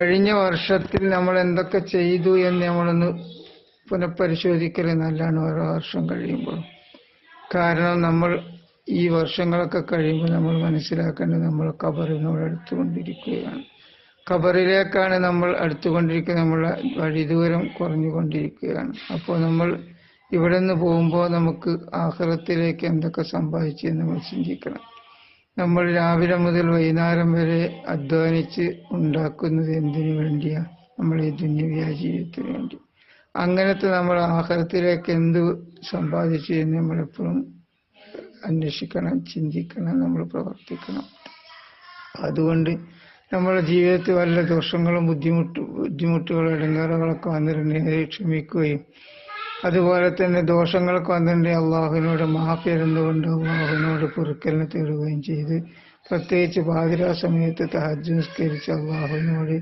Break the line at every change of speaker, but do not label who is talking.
കഴിഞ്ഞ വർഷത്തിൽ നമ്മൾ എന്തൊക്കെ ചെയ്തു എന്ന് നമ്മളൊന്ന് പുനഃപരിശോധിക്കൽ നല്ലതാണ് ഓരോ വർഷം കഴിയുമ്പോൾ. കാരണം നമ്മൾ ഈ വർഷങ്ങളൊക്കെ കഴിയുമ്പോൾ നമ്മൾ മനസ്സിലാക്കേണ്ടത് നമ്മൾ ഖബറിനോട് അടുത്തുകൊണ്ടിരിക്കുകയാണ്. ഖബറിലേക്കാണ് നമ്മൾ അടുത്തുകൊണ്ടിരിക്കുന്നത്. നമ്മളെ വഴിദൂരം കുറഞ്ഞുകൊണ്ടിരിക്കുകയാണ്. അപ്പോൾ നമ്മൾ ഇവിടെ നിന്ന് പോകുമ്പോൾ നമുക്ക് ആഖിറത്തിലേക്ക് എന്തൊക്കെ സംഭവിച്ചു എന്ന് നമ്മൾ ചിന്തിക്കണം. നമ്മൾ രാവിലെ മുതൽ വൈകുന്നേരം വരെ അധ്വാനിച്ച് ഉണ്ടാക്കുന്നത് എന്തിനു വേണ്ടിയാ? നമ്മൾ ഈ ദുന്യവ്യാ ജീവിതത്തിന് വേണ്ടി. അങ്ങനത്തെ നമ്മൾ ആഖിറത്തിലേക്ക് എന്ത് സമ്പാദിച്ചു എന്ന് നമ്മളെപ്പോഴും അന്വേഷിക്കണം, ചിന്തിക്കണം, നമ്മൾ പ്രവർത്തിക്കണം. അതുകൊണ്ട് നമ്മുടെ ജീവിതത്തിൽ വല്ല ദോഷങ്ങളും ബുദ്ധിമുട്ടുകളും ഇടങ്ങേറുകളൊക്കെ വന്നിട്ടുണ്ടെങ്കിൽ ക്ഷമിക്കുകയും, അതുപോലെ തന്നെ ദോഷങ്ങളൊക്കെ വന്നിട്ടുണ്ടെങ്കിൽ അള്ളാഹുവിനോട് മാഫി തരുന്നതുകൊണ്ട് അള്ളാഹുവിനോട് പൊറുക്കലിനെ തേടുകയും ചെയ്ത്, പ്രത്യേകിച്ച് പാതിരാ സമയത്ത് തഹജ്ജുദ് നിസ്കരിച്ച് അള്ളാഹുവിനോട്